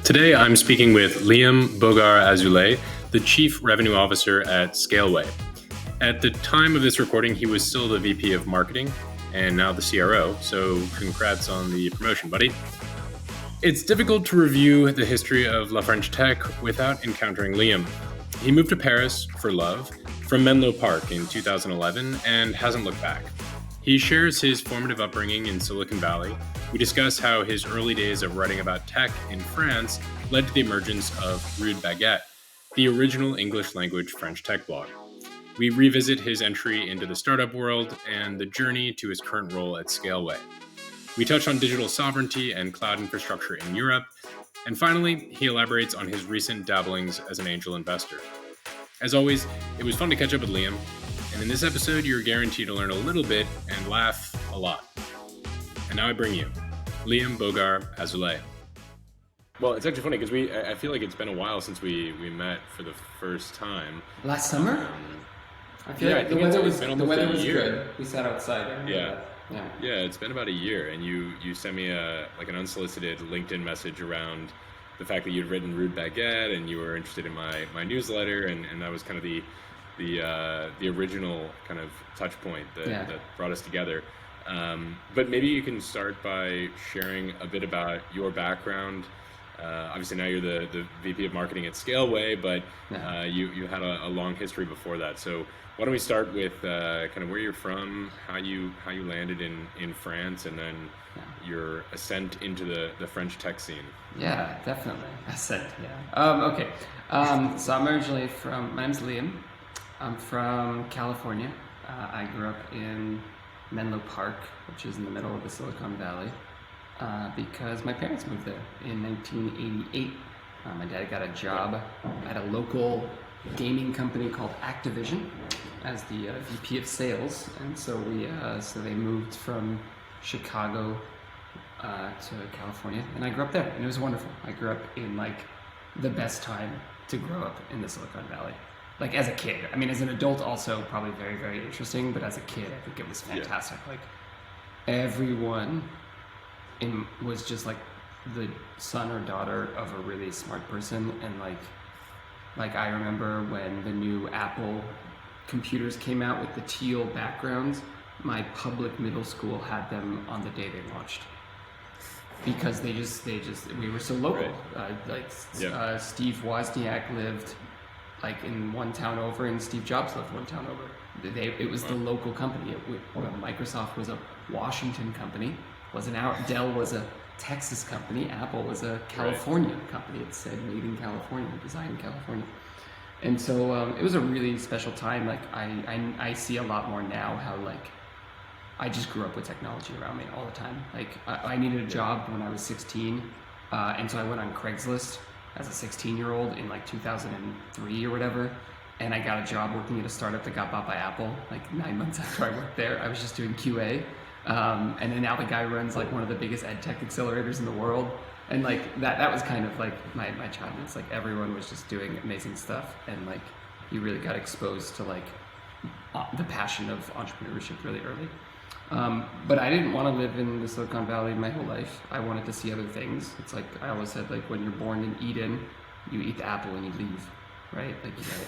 Today, I'm speaking with Liam Boogar-Azoulay, the Chief Revenue Officer at Scaleway. At the time of this recording, he was still the VP of Marketing and now the CRO, so congrats on the promotion, buddy. It's difficult to review the history of La French Tech without encountering Liam. He moved to Paris for love from Menlo Park in 2011 and hasn't looked back. He shares his formative upbringing in Silicon Valley. We discuss how his early days of writing about tech in France led to the emergence of Baguette, the original English language French tech blog. We revisit his entry into the startup world and the journey to his current role at Scaleway. We touch on digital sovereignty and cloud infrastructure in Europe. And finally, he elaborates on his recent dabblings as an angel investor. As always, it was fun to catch up with Liam. And in this episode, you're guaranteed to learn a little bit and laugh a lot. And now I bring you Liam Boogar-Azoulay. Well, it's actually funny because I feel like it's been a while since we met for the first time. Last summer? I feel like the weather was good. We sat outside. Yeah, it's been about a year, and you sent me an unsolicited LinkedIn message around the fact that you'd written Rude Baguette and you were interested in my newsletter, and that was kind of the original kind of touch point that brought us together. But maybe you can start by sharing a bit about your background. Obviously now you're the VP of Marketing at Scaleway, but you had a long history before that. So why don't we start with kind of where you're from, how you landed in France, and then your ascent into the French tech scene. Yeah, definitely. Ascent, yeah. Okay. So I'm originally my name's Liam. I'm from California. I grew up in Menlo Park, which is in the middle of the Silicon Valley, because my parents moved there in 1988. My dad got a job at a local gaming company called Activision as the VP of sales, and so they moved from Chicago to California, and I grew up there, and it was wonderful. I grew up in the best time to grow up in the Silicon Valley. As a kid. I mean, as an adult also probably very, very interesting, but as a kid, I think it was fantastic. Everyone was just the son or daughter of a really smart person, and I remember when the new Apple computers came out with the teal backgrounds, my public middle school had them on the day they launched. Because we were so local. Right. Steve Wozniak lived in one town over, and Steve Jobs lived one town over. It was the local company. Microsoft was a Washington company. Dell was a Texas company. Apple was a California company. It said made in California, designed in California. And so it was a really special time. I see a lot more now how I just grew up with technology around me all the time. I needed a job when I was 16, and so I went on Craigslist as a 16-year-old in 2003 or whatever, and I got a job working at a startup that got bought by Apple 9 months after I worked there. I was just doing QA, and then now the guy runs one of the biggest ed tech accelerators in the world, and that was kind of my childhood. It's everyone was just doing amazing stuff, and you really got exposed to the passion of entrepreneurship really early. But I didn't want to live in the Silicon Valley my whole life. I wanted to see other things. It's I always said, when you're born in Eden, you eat the apple and you leave, right?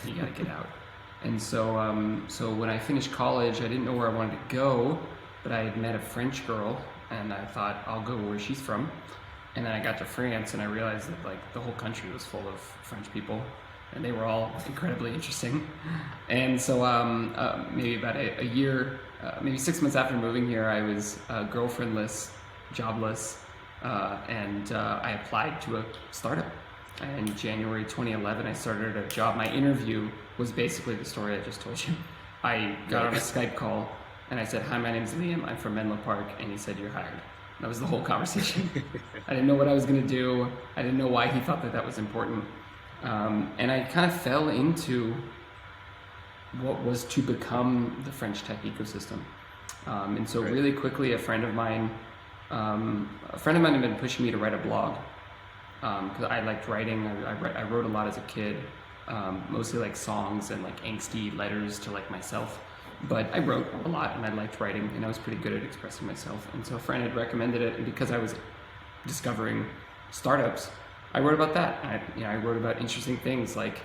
You gotta get out. And so when I finished college, I didn't know where I wanted to go, but I had met a French girl, and I thought I'll go where she's from. And then I got to France, and I realized that the whole country was full of French people, and they were all incredibly interesting. And so maybe about a year, maybe 6 months after moving here, I was girlfriendless, jobless, and I applied to a startup. And in January 2011, I started a job. My interview was basically the story I just told you. I got on a Skype call, and I said, "Hi, my name's Liam. I'm from Menlo Park." And he said, "You're hired." That was the whole conversation. I didn't know what I was going to do. I didn't know why he thought that was important. And I kind of fell into what was to become the French tech ecosystem. And so really quickly, a friend of mine had been pushing me to write a blog, because I liked writing. I wrote a lot as a kid, mostly songs and angsty letters to myself. But I wrote a lot, and I liked writing, and I was pretty good at expressing myself. And so a friend had recommended it, and because I was discovering startups, I wrote about that. I wrote about interesting things like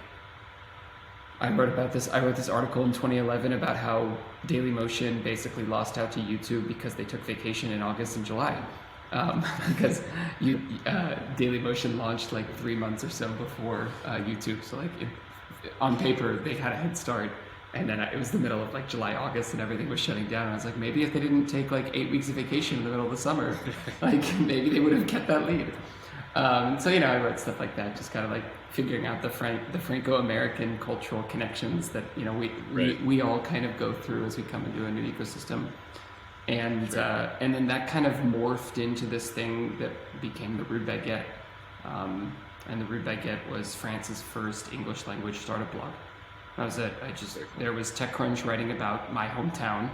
I wrote this article in 2011 about how Dailymotion basically lost out to YouTube because they took vacation in August and July. Because Dailymotion launched like 3 months or so before YouTube. So like on paper, they had a head start. And then it was the middle of like July, August, and everything was shutting down. And I was like, maybe if they didn't take like 8 weeks of vacation in the middle of the summer, like maybe they would have kept that lead. So I wrote stuff like that, just kind of like figuring out the Franco-American cultural connections that we all kind of go through as we come into a new ecosystem, and then that kind of morphed into this thing that became the Rue Baguette, and the Rue Baguette was France's first English language startup blog. That was it. There was TechCrunch writing about my hometown,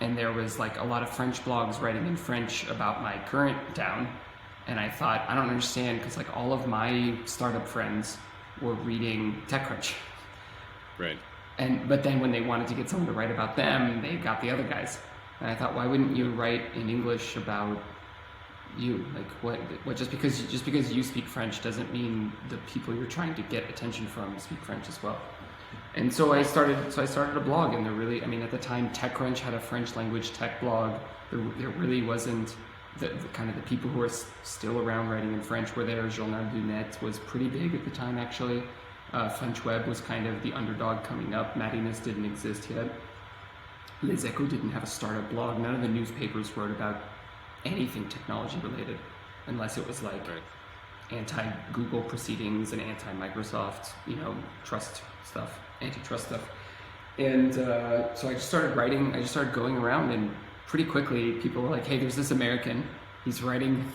and there was like a lot of French blogs writing in French about my current town. And I thought, I don't understand, because like all of my startup friends were reading TechCrunch. Right. But then when they wanted to get someone to write about them, they got the other guys. And I thought, why wouldn't you write in English about you? Like what just because you speak French doesn't mean the people you're trying to get attention from speak French as well. And so I started a blog, and at the time TechCrunch had a French language tech blog. There really wasn't the kind of the people who are still around writing in French were there. Journal du Net was pretty big at the time, actually. French Web was kind of the underdog coming up. Matinus didn't exist yet. Les Echos didn't have a startup blog. None of the newspapers wrote about anything technology related, unless it was like anti-Google proceedings and anti-Microsoft, antitrust stuff. And so I just started writing. I just started going around, and pretty quickly people were like, hey, there's this American, he's writing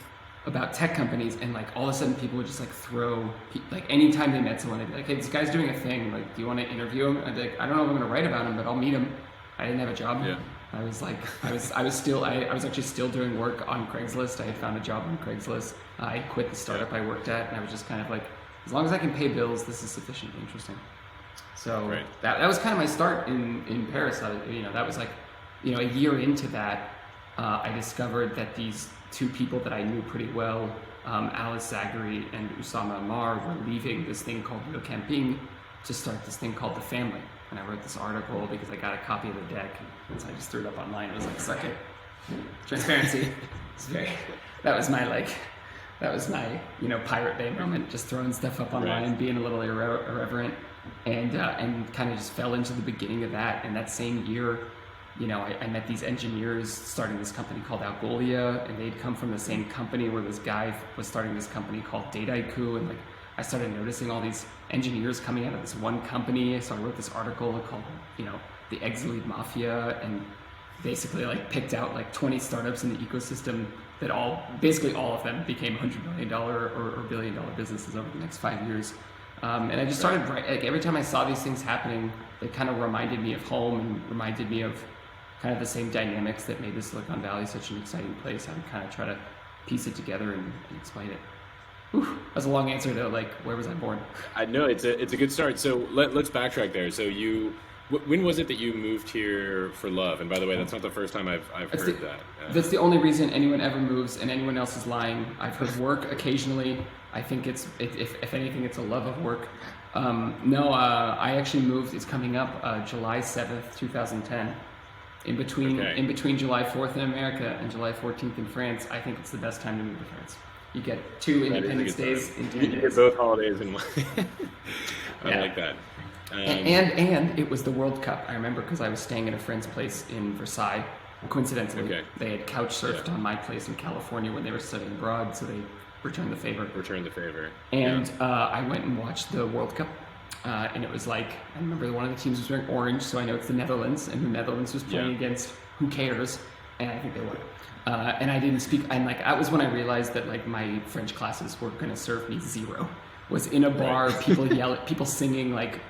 about tech companies, and like all of a sudden people would just like throw, like anytime they met someone, they'd be like, hey, this guy's doing a thing, like, do you want to interview him? I'd be like, I don't know if I'm going to write about him, but I'll meet him. I didn't have a job. Yeah. I was actually still doing work on Craigslist. I had found a job on Craigslist. I quit the startup I worked at, and I was just kind of like, as long as I can pay bills, this is sufficiently interesting. So that was kind of my start in Paris. That was like, a year into that, I discovered that these two people that I knew pretty well, Alice Zagary and Oussama Amar, were leaving this thing called Le Camping to start this thing called The Family. And I wrote this article because I got a copy of the deck, and so I just threw it up online. It was like, suck it. Transparency. That was my Pirate Bay moment, just throwing stuff up online and being a little irreverent, and kind of just fell into the beginning of that. And that same year, I met these engineers starting this company called Algolia, and they'd come from the same company where this guy was starting this company called Dataiku, and like I started noticing all these engineers coming out of this one company. So I wrote this article called, the Exiled Mafia, and basically like picked out like 20 startups in the ecosystem that basically all of them became $100 million or billion-dollar businesses over the next 5 years. And I just started, like every time I saw these things happening, it kind of reminded me of home and reminded me of kind of the same dynamics that made the Silicon Valley such an exciting place. I would kind of try to piece it together and explain it. Whew, that's a long answer to like, where was I born? I know it's a good start. So let's backtrack there. So when was it that you moved here for love? And by the way, that's not the first time I've heard that. That's the only reason anyone ever moves, and anyone else is lying. I've heard work occasionally. I think if anything, it's a love of work. I actually moved. It's coming up July 7th, 2010. In between July 4th in America and July 14th in France, I think it's the best time to move to France. You get 2 Independence Days in 10 days. You get both holidays in one. I like that. And it was the World Cup. I remember because I was staying at a friend's place in Versailles. Coincidentally, they had couch surfed on my place in California when they were studying abroad, so they returned the favor. And I went and watched the World Cup. And it was like, I remember one of the teams was wearing orange, so I know it's the Netherlands, and the Netherlands was playing against who cares, and I think they won. And I didn't speak, and like that was when I realized that like my French classes were going to serve me zero. Was in a bar, people singing like,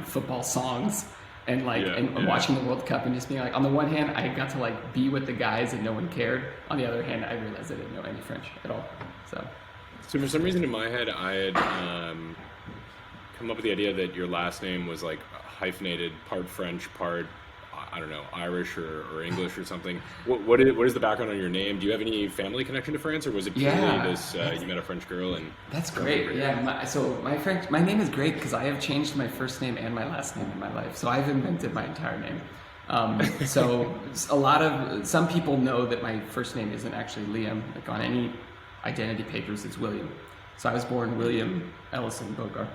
football songs, and like watching the World Cup, and just being like, on the one hand, I got to like be with the guys and no one cared. On the other hand, I realized I didn't know any French at all. So for some reason in my head, I had come up with the idea that your last name was like hyphenated, part French, part I don't know, Irish or English or something. What is the background on your name? Do you have any family connection to France, or was it purely this you met a French girl and? That's great. Yeah. My name is great because I have changed my first name and my last name in my life. So I've invented my entire name. So some people know that my first name isn't actually Liam. Like on any identity papers, it's William. So I was born William Ellison Bogar.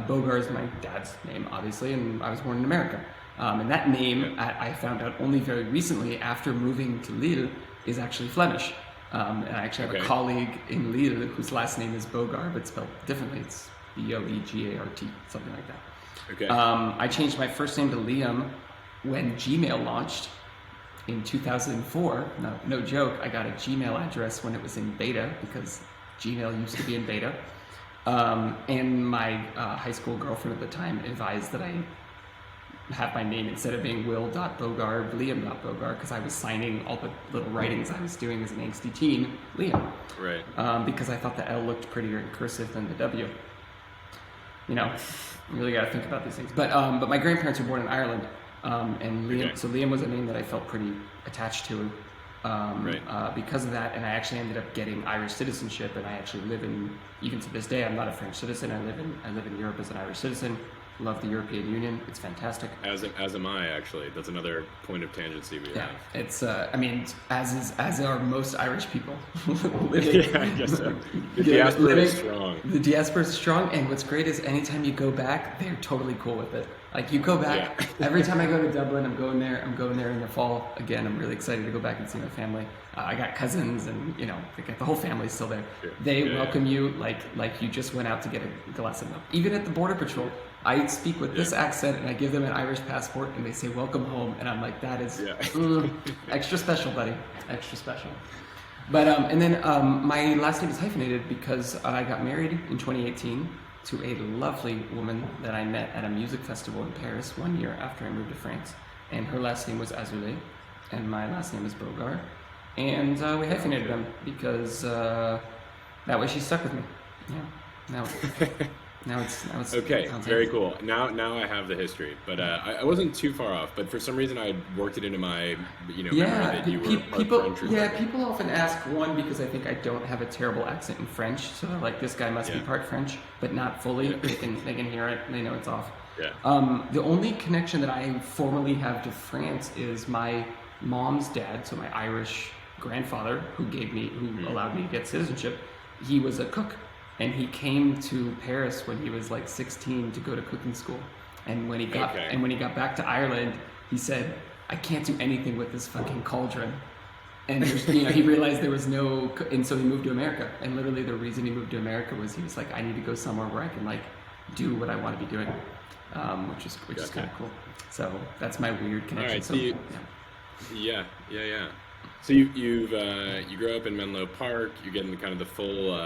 Bogar is my dad's name, obviously, and I was born in America. And that name, I found out only very recently after moving to Lille, is actually Flemish. And I actually have a colleague in Lille whose last name is Bogar, but spelled differently. It's Boegart, something like that. Okay. I changed my first name to Liam when Gmail launched in 2004. No joke. I got a Gmail address when it was in beta because Gmail used to be in beta. And my high school girlfriend at the time advised that I have my name, instead of being Will.Bogar, Liam.Bogar, because I was signing all the little writings I was doing as an angsty teen, Liam. Right. Because I thought the L looked prettier in cursive than the W. You know, you really got to think about these things. But my grandparents were born in Ireland, and Liam, so Liam was a name that I felt pretty attached to. Because of that, and I actually ended up getting Irish citizenship, and I actually live in, even to this day, I'm not a French citizen. I live in Europe as an Irish citizen. Love the European Union. It's fantastic. As am I, actually. That's another point of tangency we have. It's I mean, as are most Irish people living. Yeah, I guess so. The diaspora is strong. The diaspora is strong, and what's great is anytime you go back, they're totally cool with it. Like you go back, every time I go to Dublin, I'm going there in the fall. Again, I'm really excited to go back and see my family. I got cousins, and the whole family's still there. Yeah. They welcome you like you just went out to get a glass of milk. Even at the border patrol, I speak with this accent, and I give them an Irish passport, and they say "Welcome home," and I'm like, "That is extra special, buddy, extra special." But and then my last name is hyphenated because I got married in 2018 to a lovely woman that I met at a music festival in Paris 1 year after I moved to France, and her last name was Azoulay, and my last name is Bogar, and we hyphenated them because that way she stuck with me. Yeah, now it's okay. Very cool. Now I have the history, but I wasn't too far off. But for some reason, I worked it into my memory that you were people. French. Yeah, people often ask one because I think I don't have a terrible accent in French, so they're like, this guy must be part French, but not fully. They can hear it. They know it's off. Yeah. The only connection that I formally have to France is my mom's dad, so my Irish grandfather, who allowed me to get citizenship. He was a cook. And he came to Paris when he was like 16 to go to cooking school. And when he got back to Ireland, he said, "I can't do anything with this fucking cauldron." And he realized there was no, and so he moved to America. And literally the reason he moved to America was he was like, "I need to go somewhere where I can like do what I want to be doing," which is kind of cool. So that's my weird connection. All right, So you grow up in Menlo Park. You're getting kind of the full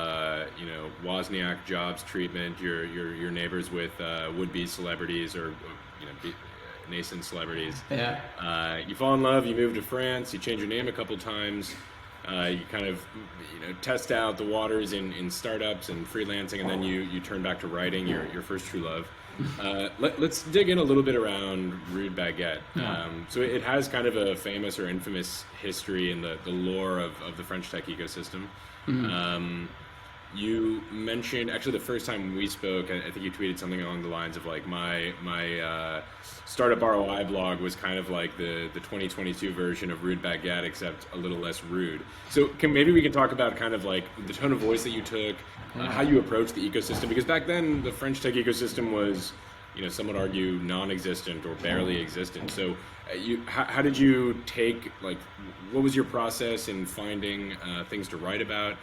Wozniak jobs treatment. Your neighbors with would-be celebrities or nascent celebrities. Yeah. You fall in love. You move to France. You change your name a couple times. You kind of test out the waters in startups and freelancing, and then you turn back to writing, your first true love. Let's dig in a little bit around Rude Baguette. So it has kind of a famous or infamous history in the lore of the French tech ecosystem. Mm-hmm. You mentioned, actually the first time we spoke, I think you tweeted something along the lines of like my startup ROI blog was kind of like the 2022 version of Rude Baguette, except a little less rude. So maybe we can talk about kind of like the tone of voice that you took, how you approached the ecosystem, because back then the French tech ecosystem was, some would argue non-existent or barely existent. So how did you take, like, what was your process in finding things to write about?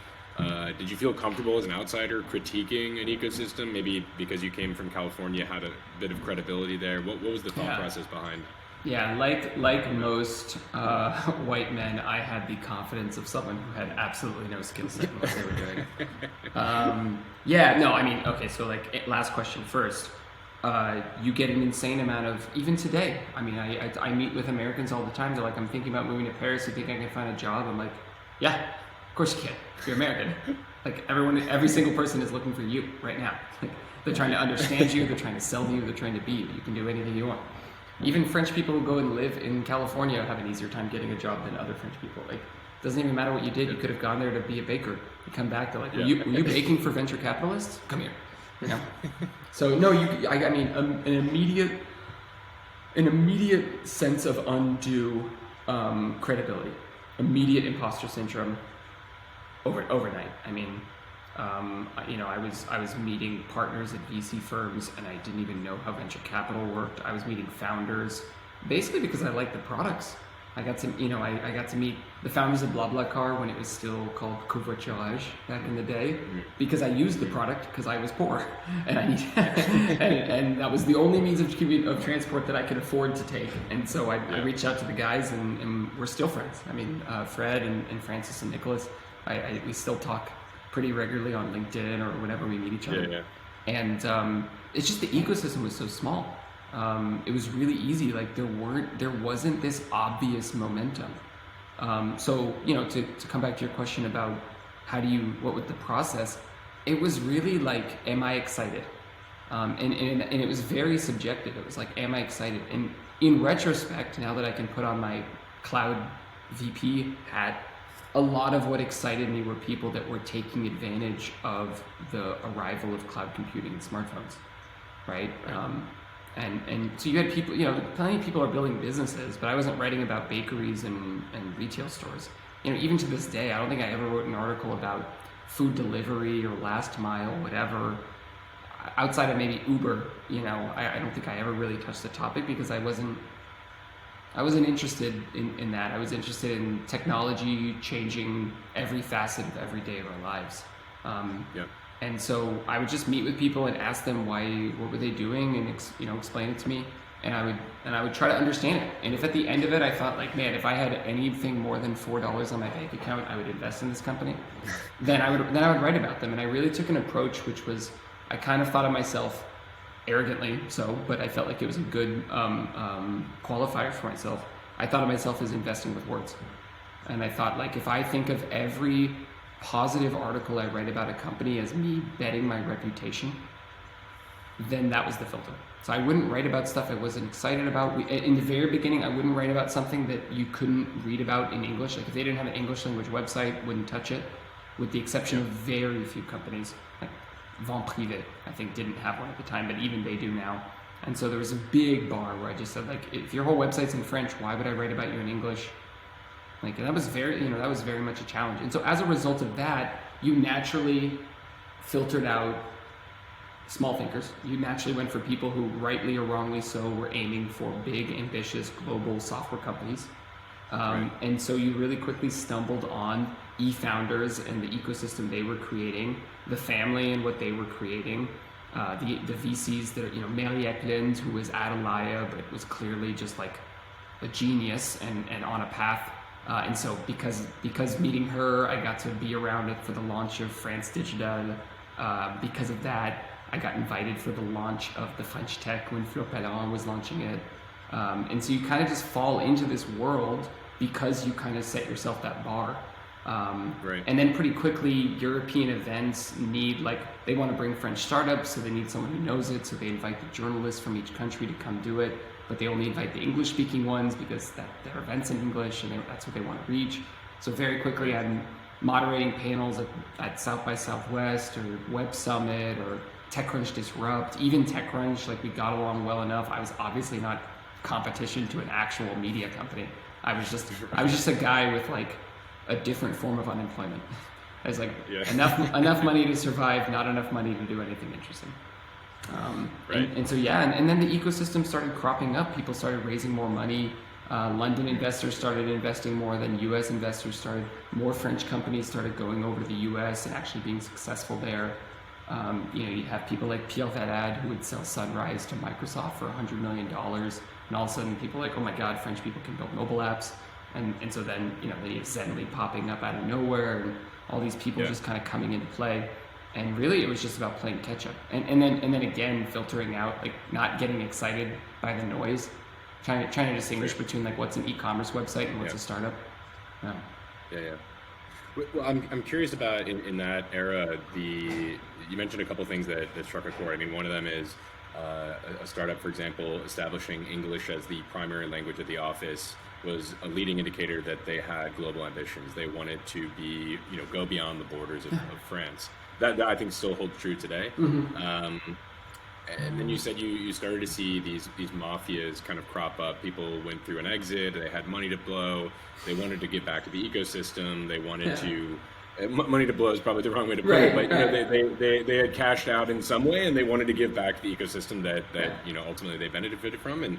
Did you feel comfortable as an outsider critiquing an ecosystem? Maybe because you came from California, had a bit of credibility there. What was the thought process behind? Yeah, like most white men, I had the confidence of someone who had absolutely no skill set in what they were doing. Okay, so like last question first. You get an insane amount of, even today, I meet with Americans all the time. They're like, I'm thinking about moving to Paris. You think I can find a job? I'm like, yeah, of course you can. You're American. Like every single person is looking for you right now. Like, they're trying to understand you. They're trying to sell you. They're trying to be you. You can do anything you want. Even French people who go and live in California have an easier time getting a job than other French people. Like, it doesn't even matter what you did. You could have gone there to be a baker. You come back, they're like, were you baking for venture capitalists? Come here. You know? So no, I mean, an immediate sense of undue credibility, immediate imposter syndrome overnight. I mean, you know, I was meeting partners at VC firms, and I didn't even know how venture capital worked. I was meeting founders, basically because I liked the products. I got to, you know, I got to meet the founders of BlaBlaCar when it was still called Covoiturage back in the day, because I used the product because I was poor, and I need, and that was the only means of transport that I could afford to take. And so I reached out to the guys, and we're still friends. I mean, Fred and Francis and Nicholas, we still talk pretty regularly on LinkedIn or whenever we meet each other. And it's just the ecosystem was so small. It was really easy. Like there wasn't this obvious momentum. So, you know, to come back to your question about what was the process, it was really like, am I excited? And it was very subjective. It was like, am I excited? And in retrospect, now that I can put on my cloud VP hat, a lot of what excited me were people that were taking advantage of the arrival of cloud computing and smartphones, right? And so you had people, you know, plenty of people are building businesses, but I wasn't writing about bakeries and retail stores. You know, even to this day, I don't think I ever wrote an article about food delivery or last mile, whatever, outside of maybe Uber. You know, I don't think I ever really touched the topic because I wasn't interested in that. I was interested in technology changing every facet of every day of our lives. And so I would just meet with people and ask them what were they doing, and explain it to me, and I would try to understand it. And if at the end of it I thought like, man, if I had anything more than $4 on my bank account, I would invest in this company, then I would write about them. And I really took an approach which was, I kind of thought of myself arrogantly so, but I felt like it was a good qualifier for myself. I thought of myself as investing with words, and I thought, like, if I think of every positive article I write about a company as me betting my reputation, then that was the filter. So I wouldn't write about stuff I wasn't excited about. In the very beginning, I wouldn't write about something that you couldn't read about in English. Like if they didn't have an English language website, wouldn't touch it, with the exception of very few companies. Like Vent Privé, I think, didn't have one at the time, but even they do now. And so there was a big bar where I just said, like, if your whole website's in French, why would I write about you in English? Like, and that was very much a challenge. And so as a result of that, you naturally filtered out small thinkers. You naturally went for people who, rightly or wrongly so, were aiming for big, ambitious, global software companies. And so you really quickly stumbled on e-founders and the ecosystem they were creating, the family and what they were creating, the VCs that, Mary Eklund, who was at Alaya, but was clearly just like a genius and on a path. And so because meeting her, I got to be around it for the launch of France Digital. Because of that, I got invited for the launch of the French Tech when Fleur Pellerin was launching it. And so you kind of just fall into this world because you kind of set yourself that bar. And then pretty quickly, European events they want to bring French startups, so they need someone who knows it, so they invite the journalists from each country to come do it, but they only invite the English-speaking ones because their events in English, and that's what they want to reach. So very quickly, I'm moderating panels at South by Southwest or Web Summit or TechCrunch Disrupt. Even TechCrunch, we got along well enough. I was obviously not competition to an actual media company. I was just a guy with a different form of unemployment. I was enough money to survive, not enough money to do anything interesting. And so and then the ecosystem started cropping up. People started raising more money. London investors started investing more than U.S. investors started. More French companies started going over to the U.S. and actually being successful there. You have people like Pierre Valade who would sell Sunrise to Microsoft for $100 million, and all of a sudden people are like, oh my God, French people can build mobile apps. And so then, then you have Zenly popping up out of nowhere, and all these people just kind of coming into play. And really, it was just about playing catch up. And then again, filtering out, not getting excited by the noise, trying to distinguish between what's an e-commerce website and what's a startup. Well, I'm curious about in that era, you mentioned a couple things that struck a chord. I mean, one of them is a startup, for example, establishing English as the primary language at the office was a leading indicator that they had global ambitions. They wanted to be, go beyond the borders of France. That I think still holds true today. And then you said you started to see these mafias kind of crop up. People went through an exit. They had money to blow. They wanted to get back to the ecosystem. They wanted to. Money to blow is probably the wrong way to put it, but they had cashed out in some way, and they wanted to give back to the ecosystem that ultimately they benefited from. And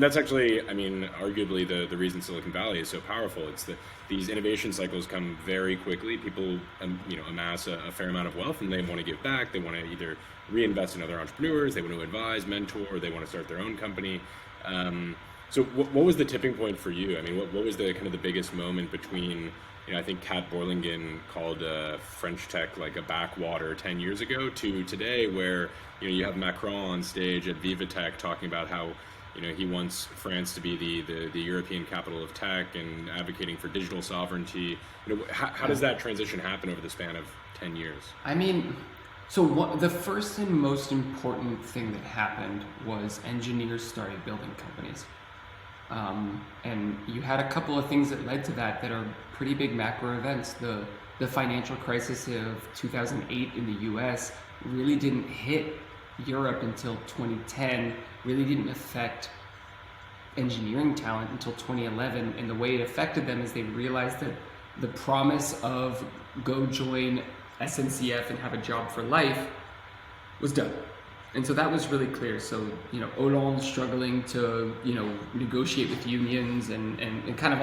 that's actually, I mean, arguably the reason Silicon Valley is so powerful. It's that these innovation cycles come very quickly. People, amass a fair amount of wealth, and they want to give back. They want to either reinvest in other entrepreneurs, they want to advise, mentor, they want to start their own company. So what was the tipping point for you? I mean, what was the kind of the biggest moment between, I think Kat Borlingen called French tech like a backwater 10 years ago to today, where you have Macron on stage at Viva Tech talking about how he wants France to be the European capital of tech and advocating for digital sovereignty. How does that transition happen over the span of 10 years? I mean, so the first and most important thing that happened was engineers started building companies. And you had a couple of things that led to that are pretty big macro events. The financial crisis of 2008 in the US really didn't hit Europe until 2010, really didn't affect engineering talent until 2011. And the way it affected them is they realized that the promise of go join SNCF and have a job for life was done. And so that was really clear. So, Hollande struggling to, negotiate with unions and kind of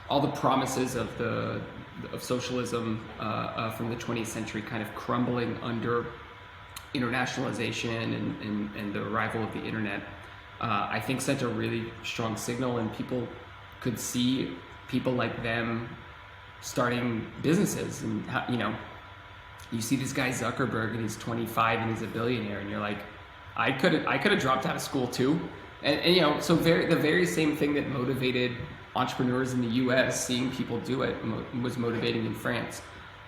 all the promises of socialism from the 20th century kind of crumbling under internationalization and the arrival of the internet, I think sent a really strong signal, and people could see people like them starting businesses. And you see this guy Zuckerberg, and he's 25 and he's a billionaire, and you're like, I could have dropped out of school too. And so the very same thing that motivated entrepreneurs in the US, seeing people do it, was motivating in France.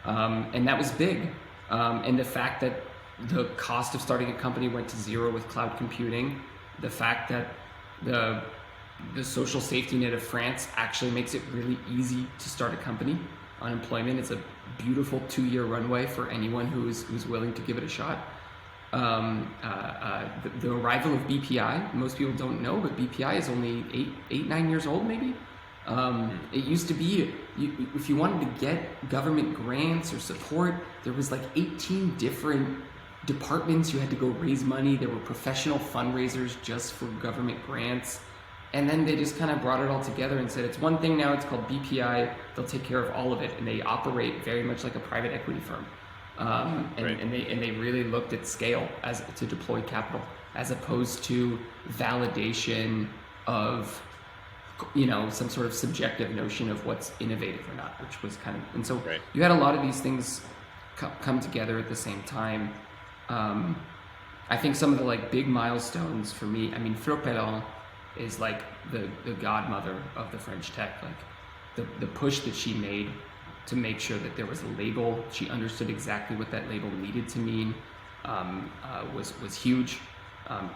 And that was big. And the fact that the cost of starting a company went to zero with cloud computing, the fact that the social safety net of France actually makes it really easy to start a company. Unemployment is a beautiful 2-year runway for anyone who's willing to give it a shot. The arrival of BPI, most people don't know, but BPI is only 9 years old maybe. It used to be, if you wanted to get government grants or support, there was like 18 different departments. You had to go raise money. There were professional fundraisers just for government grants. And then they just kind of brought it all together and said, it's one thing now, it's called BPI. They'll take care of all of it. And they operate very much like a private equity firm. And they really looked at scale to deploy capital, as opposed to validation of, some sort of subjective notion of what's innovative or not, which was kind of, and so you had a lot of these things come together at the same time. I think some of the big milestones for me, I mean, Fleur Pelland is like the godmother of the French tech. The push that she made to make sure that there was a label, she understood exactly what that label needed to mean, was huge.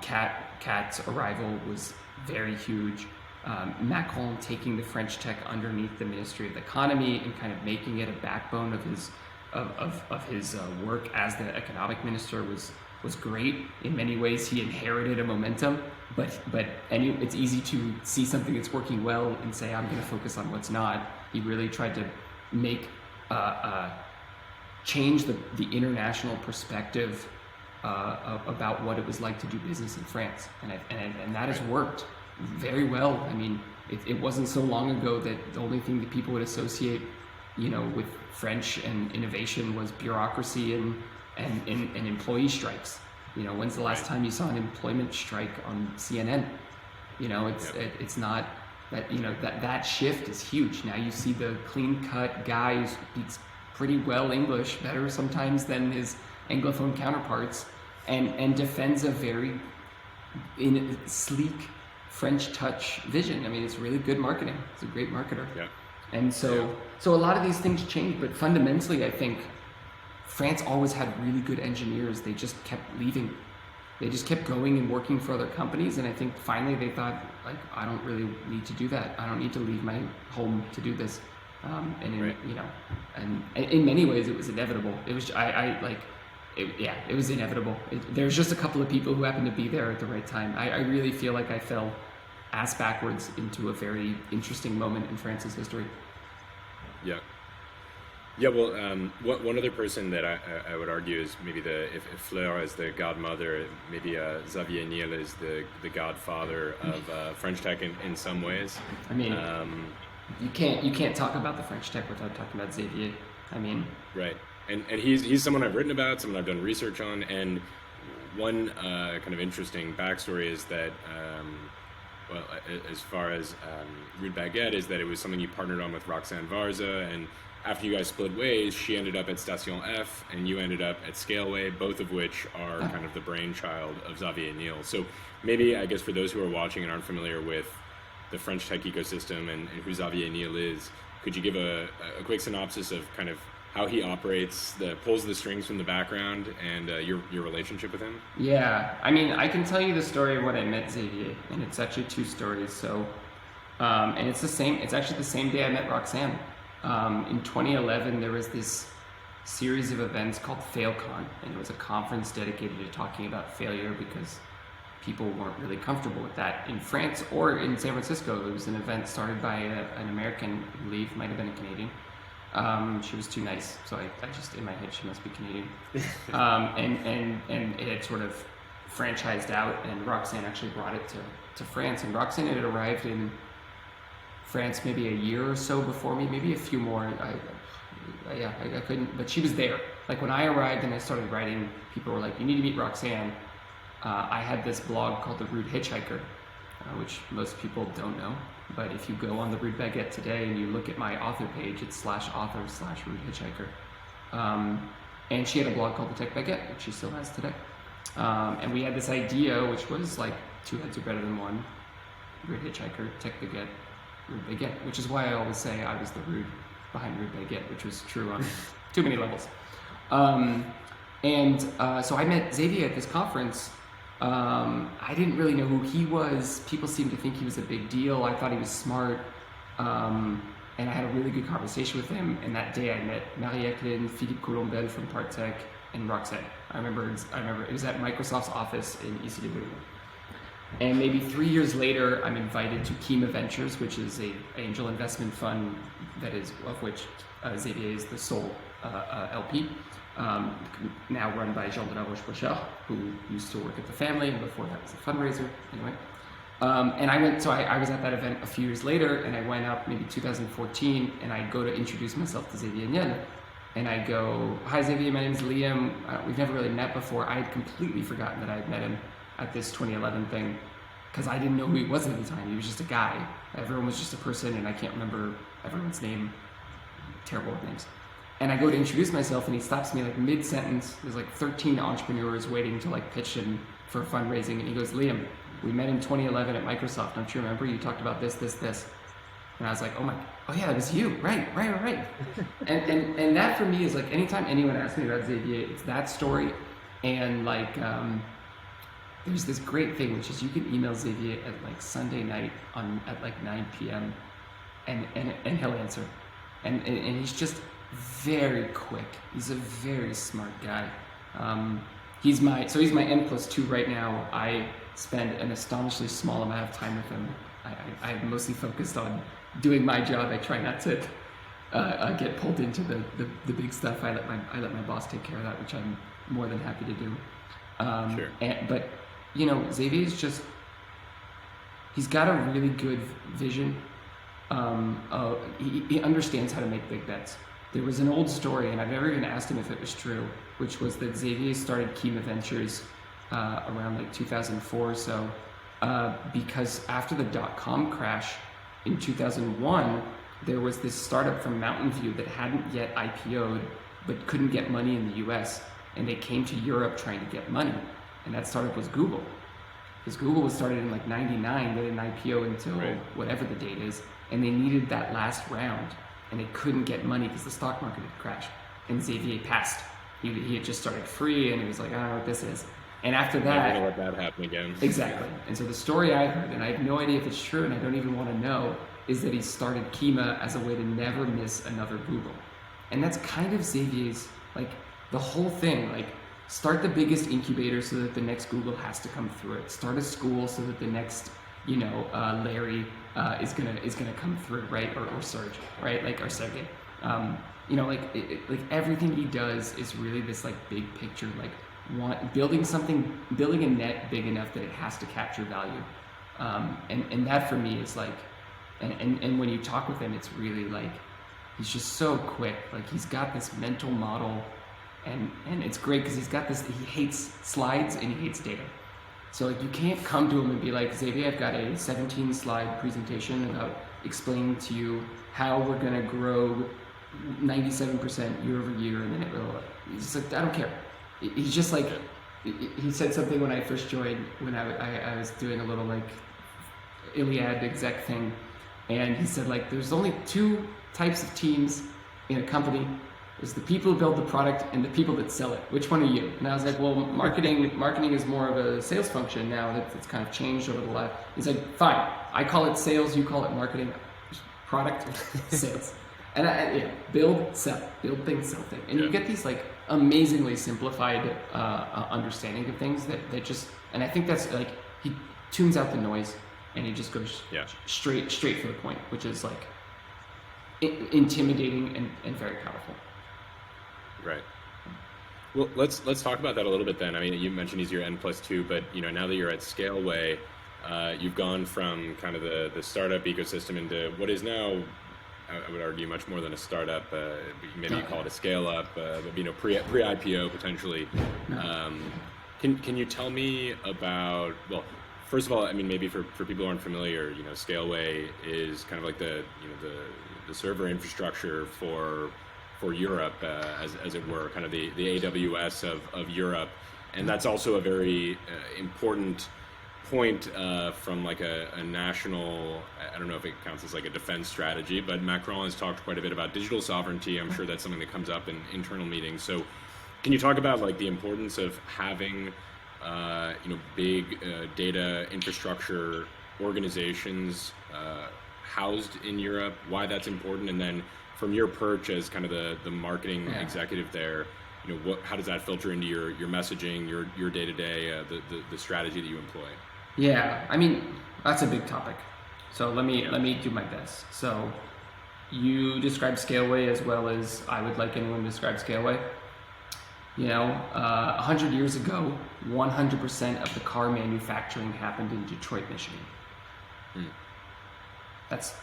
Kat's arrival was very huge. Macron taking the French tech underneath the Ministry of Economy and kind of making it a backbone of his work as the economic minister was great. In many ways, he inherited a momentum, but it's easy to see something that's working well and say, I'm going to focus on what's not. He really tried to make change the international perspective about what it was like to do business in France, and that has worked very well. I mean, it wasn't so long ago that the only thing that people would associate, with French and innovation was bureaucracy and employee strikes. When's the last time you saw an employment strike on CNN? It's not that, that shift is huge. Now you see the clean-cut guy who speaks pretty well English, better sometimes than his Anglophone counterparts, and defends a very sleek French touch vision. I mean, it's really good marketing. It's a great marketer. Yeah. And so a lot of these things changed, but fundamentally, I think France always had really good engineers. They just kept leaving. they just kept going and working for other companies. And I think finally they thought, like, I don't really need to do that. I don't need to leave my home to do this. And in many ways it was inevitable. It was, it was inevitable. There's just a couple of people who happened to be there at the right time. I really feel like I fell ass backwards into a very interesting moment in France's history. Yeah. Yeah, well, one other person that I would argue is maybe if Fleur is the godmother, maybe Xavier Niel is the godfather of French tech in some ways. I mean, you can't talk about the French tech without talking about Xavier. I mean, right, and he's someone I've written about, someone I've done research on, and one kind of interesting backstory is that, well, as far as Rue de Baguette, is that it was something you partnered on with Roxane Varza, and after you guys split ways, she ended up at Station F, and you ended up at Scaleway, both of which are kind of the brainchild of Xavier Niel. So maybe, I guess, for those who are watching and aren't familiar with the French tech ecosystem and who Xavier Niel is, could you give a quick synopsis of kind of how he operates, pulls the strings from the background, and your relationship with him? Yeah, I mean, I can tell you the story of when I met Xavier, and it's actually two stories. So, and it's actually the same day I met Roxane. In 2011, there was this series of events called FailCon, and it was a conference dedicated to talking about failure because people weren't really comfortable with that in France or in San Francisco. It was an event started by an American, I believe, might have been a Canadian. She was too nice, so I just, in my head, she must be Canadian. And it had sort of franchised out, and Roxane actually brought it to France. And Roxane had arrived in France maybe a year or so before me, maybe a few more. I couldn't, but she was there. Like when I arrived and I started writing, people were like, "You need to meet Roxane." I had this blog called The Rude Hitchhiker, which most people don't know. But if you go on the Rue de Baguette today and you look at my author page, it's /author/Rude Hitchhiker. And she had a blog called The Tech Baguette, which she still has today. And we had this idea, which was like two heads are better than one. Rude Hitchhiker, Tech Baguette, Rude Baguette, which is why I always say I was the rude behind Rude Baguette, which was true on too many levels. So I met Xavier at this conference. I didn't really know who he was. People seemed to think he was a big deal. I thought he was smart. And I had a really good conversation with him. And that day I met Marie-Jacqueline, Philippe Colombel from Partech, and Roxane. I remember it was at Microsoft's office in Issy les Moulineaux. And maybe 3 years later, I'm invited to Kima Ventures, which is an angel investment fund of which Xavier is the sole LP. Now run by Jean de la Roche-Brochard, who used to work at the family, and before that was a fundraiser. Anyway, and I was at that event a few years later, and I went up maybe 2014, and I go to introduce myself to Xavier Niel, and I go, "Hi Xavier, my name is Liam. We've never really met before." I had completely forgotten that I had met him at this 2011 thing, because I didn't know who he was at the time. He was just a guy. Everyone was just a person, and I can't remember everyone's name. Terrible with names. And I go to introduce myself, and he stops me like mid-sentence. There's like 13 entrepreneurs waiting to like pitch him for fundraising, and he goes, "Liam, we met in 2011 at Microsoft. Don't you remember? You talked about this, this, this." And I was like, oh yeah, that was you. Right. and that for me is like, anytime anyone asks me about Xavier, it's that story. And like, there's this great thing, which is you can email Xavier at like Sunday night at like 9 p.m. and he'll answer. And he's just very quick. He's a very smart guy. He's my N+2 right now. I spend an astonishingly small amount of time with him. I'm mostly focused on doing my job. I try not to get pulled into the big stuff. I let my boss take care of that, which I'm more than happy to do. Sure. But you know, Xavier's just, he's got a really good vision. He understands how to make big bets. There was an old story, and I've never even asked him if it was true, which was that Xavier started Kima Ventures around like 2004 or so, because after the dot-com crash in 2001, there was this startup from Mountain View that hadn't yet IPO'd, but couldn't get money in the US, and they came to Europe trying to get money. And that startup was Google. Because Google was started in like 99, they didn't IPO until whatever the date is, and they needed that last round, and they couldn't get money because the stock market had crashed. And Xavier passed. He had just started free, and he was like, I don't know what this is. And after Never that, gonna let that happen again. exactly. And so the story I heard, and I have no idea if it's true, and I don't even want to know, is that he started Kima as a way to never miss another Google. And that's kind of Xavier's, like, the whole thing. Like, start the biggest incubator so that the next Google has to come through it. Start a school so that the next, Larry is gonna come through, right? Or Serge, right? Like, or Sergey. Like everything he does is really this like big picture, like building a net big enough that it has to capture value. And that for me is like, and when you talk with him, it's really like, he's just so quick. Like he's got this mental model, and it's great because he's got this, he hates slides and he hates data. So like you can't come to him and be like, Xavier, I've got a 17 slide presentation about explaining to you how we're gonna grow 97% year over year, and then it will, he's just like, I don't care. He's just like, he said something when I first joined, when I was doing a little like Iliad exec thing, and he said like, there's only two types of teams in a company. There's the people who build the product and the people that sell it. Which one are you? And I was like, well, marketing is more of a sales function now that it's kind of changed over the last. He's like, fine, I call it sales, you call it marketing, product, sales. And build, sell, build things, sell things. And you get these like amazingly simplified understanding of things that just, and I think that's like, he tunes out the noise and he just goes straight for the point, which is like intimidating and very powerful. Right. Well, let's talk about that a little bit then. I mean, you mentioned he's your N+2, but now that you're at Scaleway, you've gone from kind of the startup ecosystem into what is now, I would argue, much more than a startup. Maybe you call it a scale up, but pre-IPO potentially. Can you tell me about, well, first of all, I mean, maybe for people who aren't familiar, Scaleway is kind of like the server infrastructure for Europe, as it were, kind of the AWS of Europe, and that's also a very important point from like a national, I don't know if it counts as like a defense strategy, but Macron has talked quite a bit about digital sovereignty. I'm sure that's something that comes up in internal meetings. So can you talk about like the importance of having big data infrastructure organizations housed in Europe, why that's important, and then from your perch as kind of the marketing executive there, how does that filter into your messaging, your day-to-day, the strategy that you employ? Yeah, I mean, that's a big topic. So let me do my best. So you describe Scaleway as well as I would like anyone to describe Scaleway. 100 years ago, 100% of the car manufacturing happened in Detroit, Michigan. That's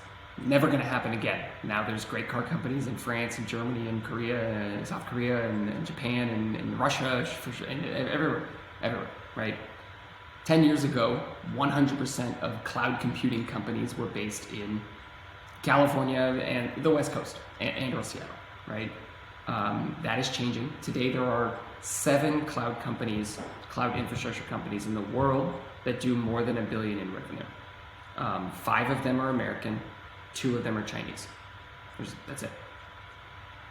never going to happen again. Now there's great car companies in France and Germany and Korea and South Korea and Japan and Russia and everywhere, right? 10 years ago, 100% of cloud computing companies were based in California and the West Coast and or Seattle, right? That is changing. Today there are 7 cloud infrastructure companies in the world that do more than $1 billion in revenue. 5 of them are American, 2 of them are Chinese. That's it.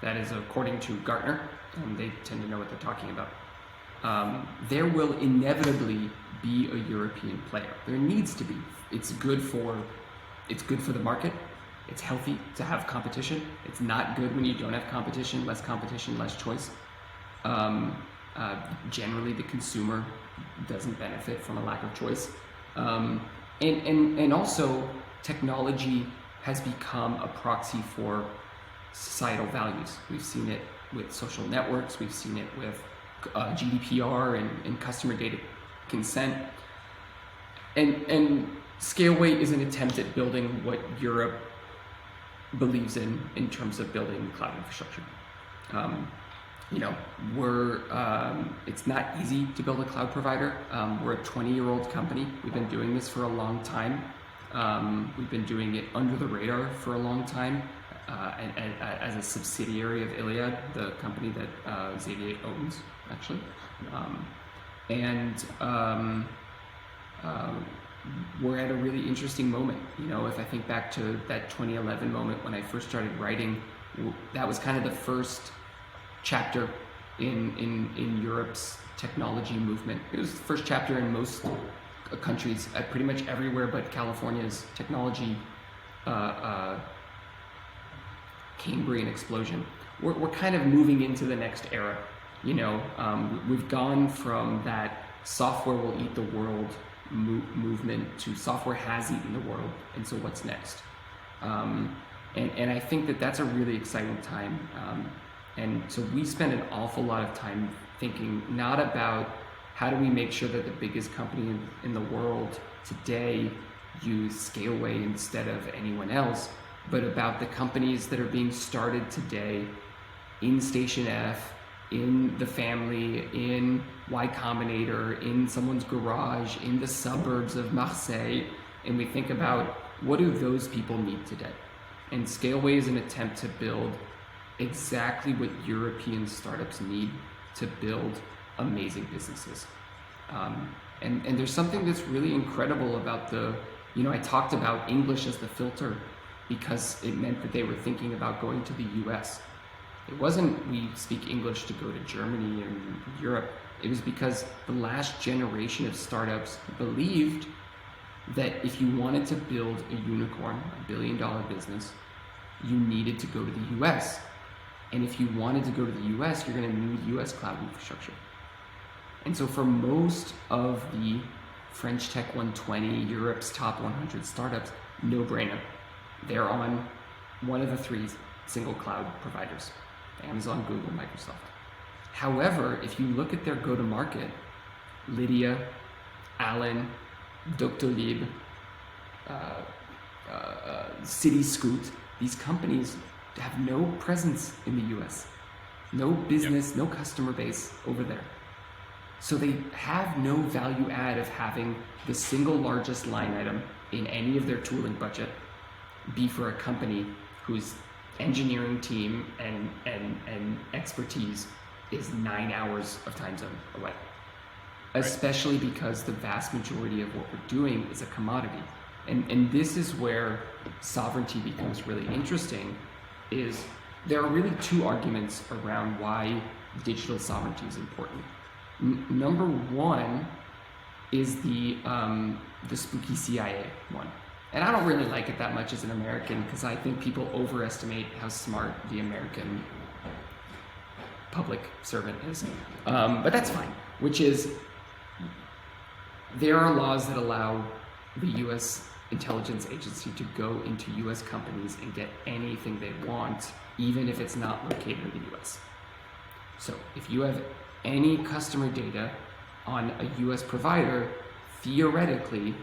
That is according to Gartner, and they tend to know what they're talking about. There will inevitably be a European player. There needs to be. It's good for the market. It's healthy to have competition. It's not good when you don't have competition, less choice. Generally, the consumer doesn't benefit from a lack of choice. And also, technology has become a proxy for societal values. We've seen it with social networks. We've seen it with GDPR and customer data consent. And Scaleway is an attempt at building what Europe believes in terms of building cloud infrastructure. It's not easy to build a cloud provider. We're a 20-year-old company. We've been doing this for a long time. We've been doing it under the radar for a long time, and as a subsidiary of Iliad, the company that Xavier owns, actually. We're at a really interesting moment. If I think back to that 2011 moment when I first started writing, that was kind of the first chapter in Europe's technology movement. It was the first chapter in most countries, pretty much everywhere but California's technology Cambrian explosion. We're kind of moving into the next era. We've gone from that software will eat the world movement to software has eaten the world, and so what's next? And I think that that's a really exciting time. And so we spend an awful lot of time thinking not about how do we make sure that the biggest company in the world today use Scaleway instead of anyone else, but about the companies that are being started today in Station F, in the family, in Y Combinator, in someone's garage, in the suburbs of Marseille, and we think about what do those people need today? And Scaleway is an attempt to build exactly what European startups need to build amazing businesses. And there's something that's really incredible about I talked about English as the filter because it meant that they were thinking about going to the US. It wasn't we speak English to go to Germany and Europe. It was because the last generation of startups believed that if you wanted to build a unicorn, a billion-dollar business, you needed to go to the US. And if you wanted to go to the US, you're going to need US cloud infrastructure. And so for most of the French Tech 120, Europe's top 100 startups, no brainer. They're on one of the three single cloud providers, Amazon, Google, Microsoft. However, if you look at their go-to-market, Lydia, Allen, Doctolib, Cityscoot, these companies have no presence in the US, no business, no customer base over there. So they have no value add of having the single largest line item in any of their tooling budget be for a company whose engineering team and expertise is 9 hours of time zone away. Especially because the vast majority of what we're doing is a commodity. And this is where sovereignty becomes really interesting, is there are really two arguments around why digital sovereignty is important. Number one is the spooky CIA one. And I don't really like it that much as an American because I think people overestimate how smart the American public servant is. But that's fine, which is there are laws that allow the U.S. intelligence agency to go into U.S. companies and get anything they want, even if it's not located in the U.S. So if you have any customer data on a U.S. provider, theoretically,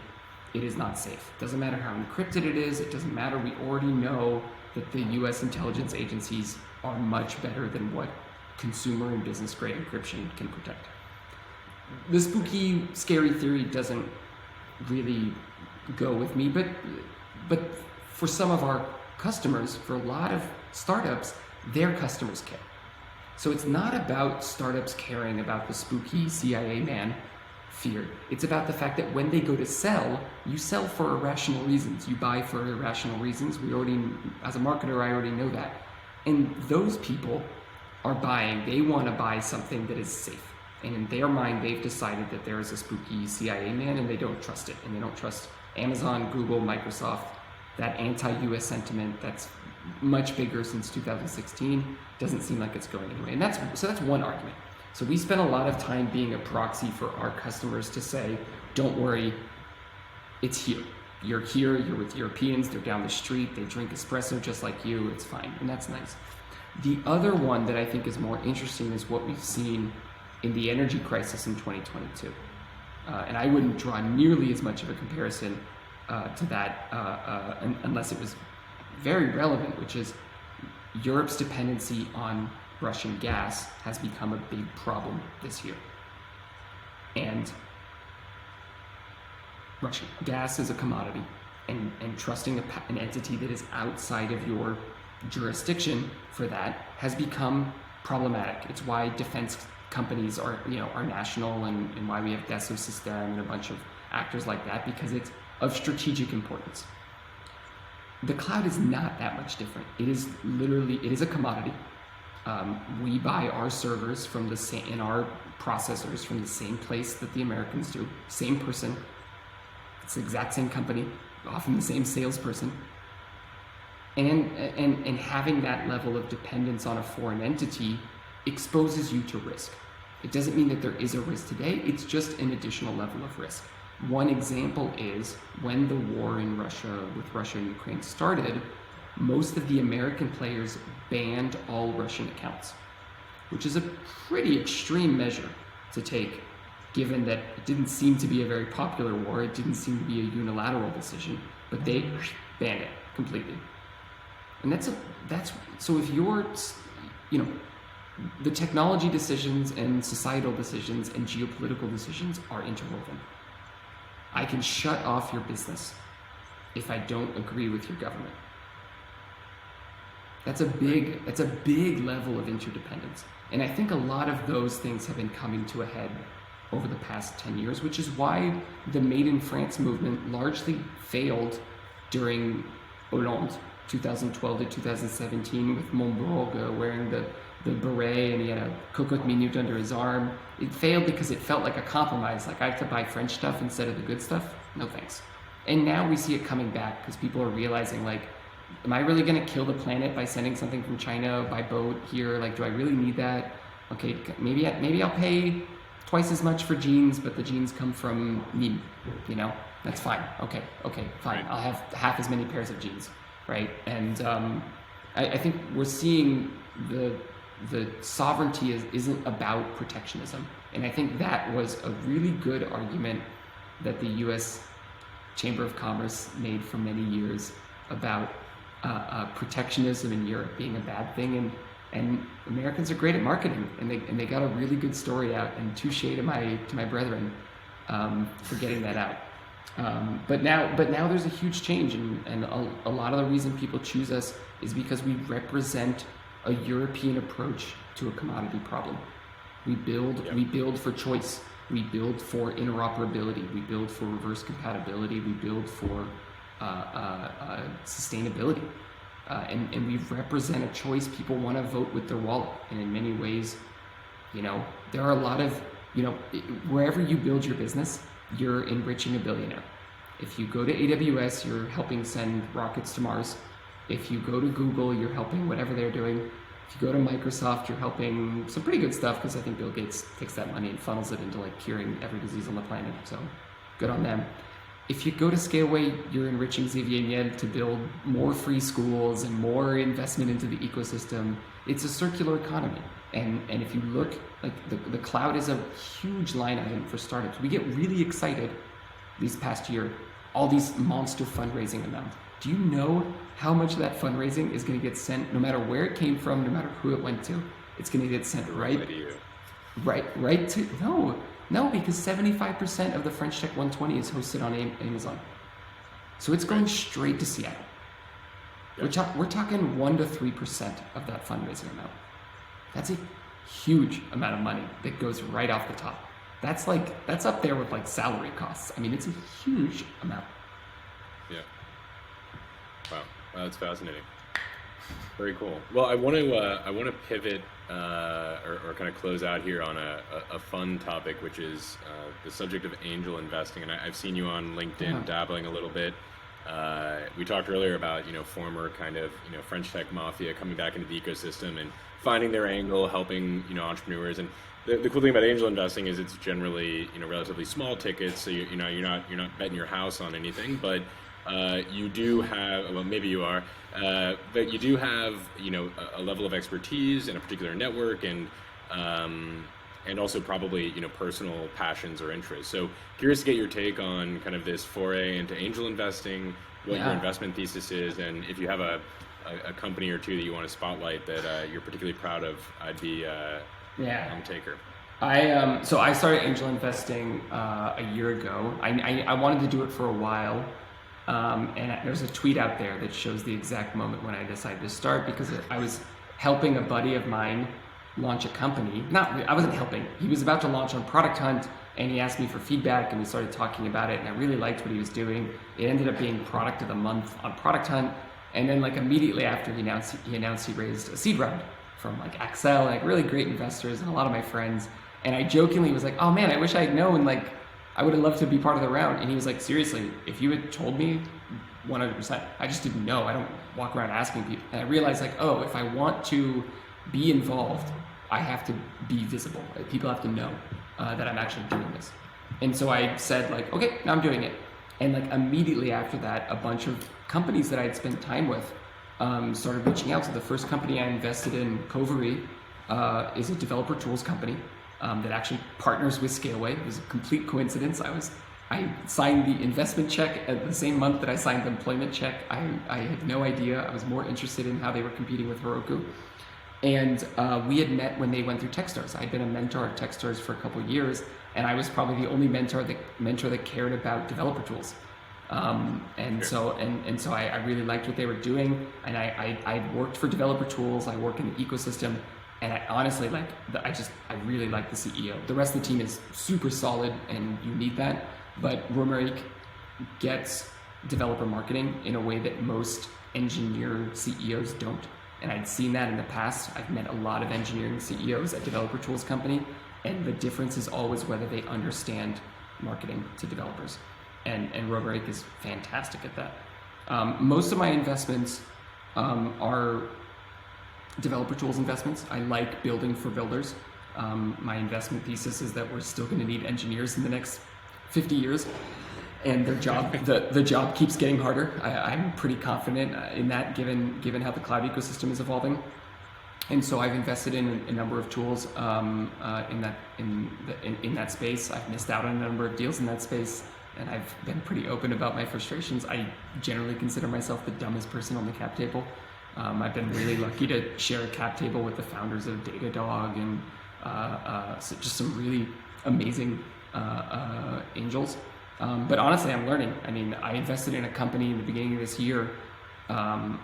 it is not safe. Doesn't matter how encrypted it is. It doesn't matter. We already know that the U.S. intelligence agencies are much better than what consumer and business grade encryption can protect. The spooky, scary theory doesn't really go with me, but for some of our customers, for a lot of startups, their customers care. So it's not about startups caring about the spooky CIA man fear. It's about the fact that when they go to sell, you sell for irrational reasons. You buy for irrational reasons. As a marketer, I already know that. And those people are buying, they want to buy something that is safe. And in their mind, they've decided that there is a spooky CIA man and they don't trust it. And they don't trust Amazon, Google, Microsoft, that anti-US sentiment that's much bigger since 2016 doesn't seem like it's going anyway. And that's one argument. So we spend a lot of time being a proxy for our customers to say, don't worry, it's here. You're here, you're with Europeans, they're down the street, they drink espresso just like you, it's fine, and that's nice. The other one that I think is more interesting is what we've seen in the energy crisis in 2022. And I wouldn't draw nearly as much of a comparison to that unless it was very relevant, which is Europe's dependency on Russian gas has become a big problem this year. And Russian gas is a commodity, and trusting an entity that is outside of your jurisdiction for that has become problematic. It's why defense companies are national, and why we have Dassault Systèmes and a bunch of actors like that, because it's of strategic importance. The cloud is not that much different. It is a commodity. We buy our servers from the same, and our processors from the same place that the Americans do. Same person. It's the exact same company, often the same salesperson. And having that level of dependence on a foreign entity exposes you to risk. It doesn't mean that there is a risk today, it's just an additional level of risk. One example is when the war in Russia, with Russia and Ukraine started, most of the American players banned all Russian accounts, which is a pretty extreme measure to take, given that it didn't seem to be a very popular war, it didn't seem to be a unilateral decision, but they banned it completely. And so if you're, the technology decisions and societal decisions and geopolitical decisions are interwoven. I can shut off your business if I don't agree with your government. That's a big level of interdependence. And I think a lot of those things have been coming to a head over the past 10 years, which is why the Made in France movement largely failed during Hollande, 2012 to 2017, with Montebourg wearing the beret and he had a cocotte minute under his arm. It failed because it felt like a compromise, like I have to buy French stuff instead of the good stuff. No thanks. And now we see it coming back because people are realizing, like, am I really going to kill the planet by sending something from China by boat here? Like, do I really need that? Okay, maybe I'll pay twice as much for jeans, but the jeans come from Niel, that's fine. Okay, fine. Right. I'll have half as many pairs of jeans, right? And I think we're seeing the sovereignty isn't about protectionism. And I think that was a really good argument that the U.S. Chamber of Commerce made for many years about protectionism in Europe being a bad thing, and Americans are great at marketing, and they got a really good story out, and touche to my brethren for getting that out. But now there's a huge change, and a lot of the reason people choose us is because we represent a European approach to a commodity problem. We build for choice. We build for interoperability. We build for reverse compatibility. We build for sustainability. And we represent a choice. People want to vote with their wallet. And in many ways, there are a lot of, wherever you build your business, you're enriching a billionaire. If you go to AWS, you're helping send rockets to Mars. If you go to Google, you're helping whatever they're doing. If you go to Microsoft, you're helping some pretty good stuff, because I think Bill Gates takes that money and funnels it into like curing every disease on the planet. So good on them. If you go to Scaleway, you're enriching Xavier and Niel to build more free schools and more investment into the ecosystem. It's a circular economy. And if you look, like the cloud is a huge line item for startups. We get really excited this past year, all these monster fundraising amounts. Do you know how much of that fundraising is going to get sent, no matter where it came from, no matter who it went to? It's going to get sent right to, no, because 75% of the French Tech 120 is hosted on Amazon. So it's going straight to Seattle. Yep. We're talking 1 to 3% of that fundraising amount. That's a huge amount of money that goes right off the top. That's up there with like salary costs. I mean, it's a huge amount. Yeah. Wow, that's fascinating. Very cool. Well, I want to pivot or kind of close out here on a fun topic, which is the subject of angel investing. And I've seen you on LinkedIn dabbling a little bit. We talked earlier about former kind of French tech mafia coming back into the ecosystem and finding their angle, helping entrepreneurs. And the cool thing about angel investing is it's generally relatively small tickets, so you're not betting your house on anything, but you do have, well, maybe you are, but you do have a level of expertise in a particular network, and also probably personal passions or interests. So curious to get your take on kind of this foray into angel investing, what your investment thesis is, and if you have a company or two that you want to spotlight that you're particularly proud of, I'd be on taker. So I started angel investing a year ago. I wanted to do it for a while. And there's a tweet out there that shows the exact moment when I decided to start, because I was helping a buddy of mine launch a company. I wasn't helping. He was about to launch on Product Hunt, and he asked me for feedback, and we started talking about it, and I really liked what he was doing. It ended up being Product of the Month on Product Hunt, and then like immediately after he announced he raised a seed round. from like Axel, like really great investors and a lot of my friends. And I jokingly was like, oh man, I wish I had known, like I would have loved to be part of the round. And he was like, seriously, if you had told me, 100%, I just didn't know. I don't walk around asking people. And I realized like, oh, if I want to be involved, I have to be visible. Like, people have to know that I'm actually doing this. And so I said like, okay, now I'm doing it. And like immediately after that, a bunch of companies that I had spent time with started reaching out. So the first company I invested in, Covery, is a developer tools company that actually partners with Scaleway. It was a complete coincidence. I signed the investment check at the same month that I signed the employment check. I had no idea. I was more interested in how they were competing with Heroku. And we had met when they went through Techstars. I'd been a mentor at Techstars for a couple of years, and I was probably the only mentor that cared about developer tools. So I really liked what they were doing, and I worked for developer tools. I work in the ecosystem, and I honestly I really like the CEO. The rest of the team is super solid, and you need that. But Romaric gets developer marketing in a way that most engineer CEOs don't. And I'd seen that in the past. I've met a lot of engineering CEOs at developer tools company, and the difference is always whether they understand marketing to developers. And Romaric is fantastic at that. Most of my investments are developer tools investments. I like building for builders. My investment thesis is that we're still going to need engineers in the next 50 years, and their job, the job keeps getting harder. I'm pretty confident in that, given how the cloud ecosystem is evolving. And so I've invested in a number of tools in that space. I've missed out on a number of deals in that space, and I've been pretty open about my frustrations. I generally consider myself the dumbest person on the cap table. I've been really lucky to share a cap table with the founders of Datadog and so just some really amazing angels. But honestly, I'm learning. I mean, I invested in a company in the beginning of this year, and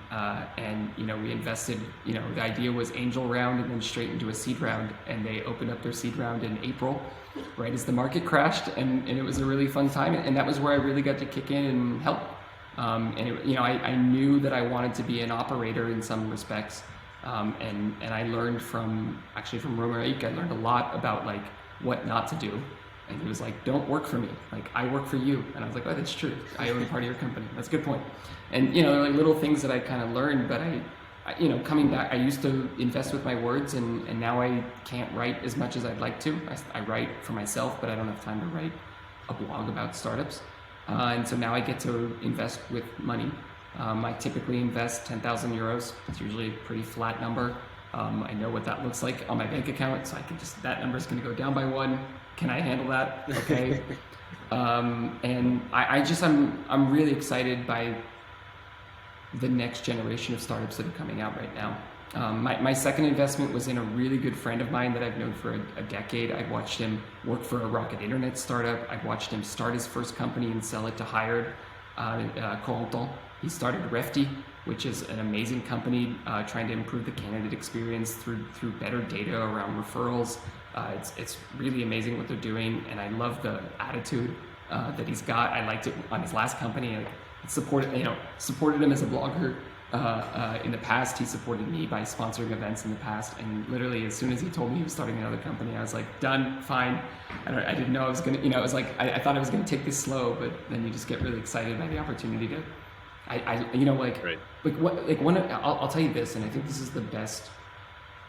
we invested. The idea was angel round and then straight into a seed round, and they opened up their seed round in April, right as the market crashed, and it was a really fun time, and that was where I really got to kick in and help. I knew that I wanted to be an operator in some respects, and I learned from Romaric. I learned a lot about like what not to do. And he was like, don't work for me. Like, I work for you. And I was like, oh, that's true. I own part of your company. That's a good point. And, there are like little things that I kind of learned, but I coming back, I used to invest with my words, and now I can't write as much as I'd like to. I write for myself, but I don't have time to write a blog about startups. And so now I get to invest with money. I typically invest 10,000 euros. It's usually a pretty flat number. I know what that looks like on my bank account, so I can that number is going to go down by 1. Can I handle that? Okay. And I'm really excited by the next generation of startups that are coming out right now. My second investment was in a really good friend of mine that I've known for a decade. I watched him work for a rocket internet startup. I watched him start his first company and sell it to Hired, Corentin. He started Refty, which is an amazing company trying to improve the candidate experience through better data around referrals. It's really amazing what they're doing, and I love the attitude that he's got. I liked it on his last company. I supported him as a blogger in the past. He supported me by sponsoring events in the past, and literally as soon as he told me he was starting another company, I was like, done, fine. I didn't know I was gonna, it was like I thought I was gonna take this slow, but then you just get really excited by the opportunity to. Right. I'll tell you this, and I think this is the best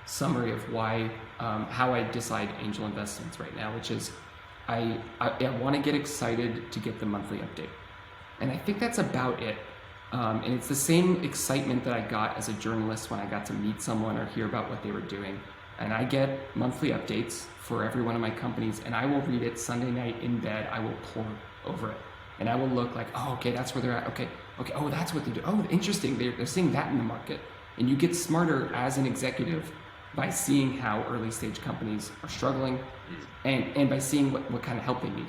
summary of why how I decide angel investments right now, which is I want to get excited to get the monthly update, and I think that's about it. And it's the same excitement that I got as a journalist when I got to meet someone or hear about what they were doing. And I get monthly updates for every one of my companies, and I will read it Sunday night in bed. I will pore over it, and I will look like, oh, okay, that's where they're at. Okay, oh, that's what they do. Oh, interesting. They're seeing that in the market, and you get smarter as an executive by seeing how early stage companies are struggling, and by seeing what kind of help they need.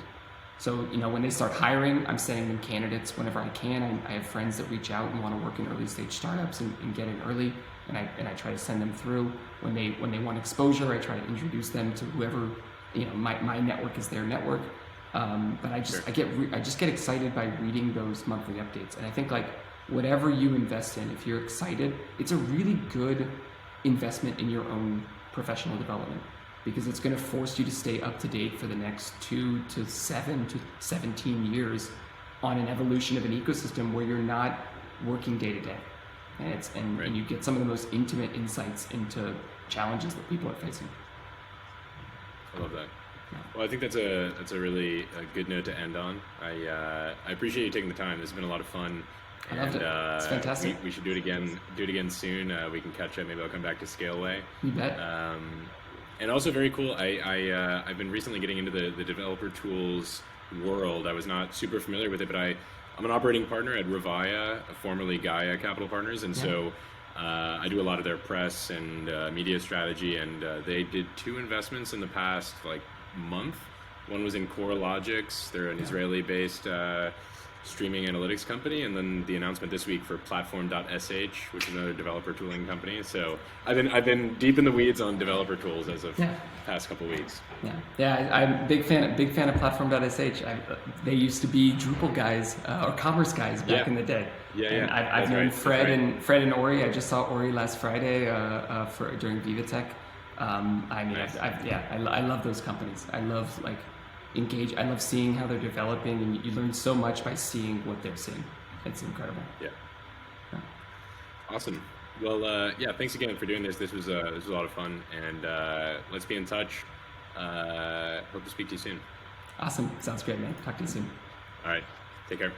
So, when they start hiring, I'm sending them candidates whenever I can. I have friends that reach out and want to work in early stage startups and get in early, and I try to send them through. When they want exposure, I try to introduce them to whoever, my network is their network. But I just get excited by reading those monthly updates. And I think like whatever you invest in, if you're excited, it's a really good investment in your own professional development, because it's going to force you to stay up to date for the next 2 to 7 to 17 years on an evolution of an ecosystem where you're not working day to day. And you get some of the most intimate insights into challenges that people are facing. I love that. Well, I think that's a really good note to end on. I appreciate you taking the time. This has been a lot of fun. I loved it. It's fantastic. We should do it again soon. We can catch up. Maybe I'll come back to Scaleway. You bet. And also very cool. I've been recently getting into the developer tools world. I was not super familiar with it, but I'm an operating partner at Revaya, formerly Gaia Capital Partners, and so I do a lot of their press and media strategy. And they did 2 investments in the past month. One was in CoreLogix. They're an Israeli-based streaming analytics company, and then the announcement this week for Platform.sh, which is another developer tooling company. So I've been deep in the weeds on developer tools as of the past couple weeks. I'm a big fan of Platform.sh. They used to be Drupal guys or commerce guys back in the day. I've known Fred and Ori. I just saw Ori last Friday during VivaTech. I love those companies. I love I love seeing how they're developing, and you learn so much by seeing what they're seeing. It's incredible. Yeah. Awesome. Well, thanks again for doing this. This was a lot of fun, and let's be in touch. Hope to speak to you soon. Awesome. Sounds great, man. Talk to you soon. All right. Take care.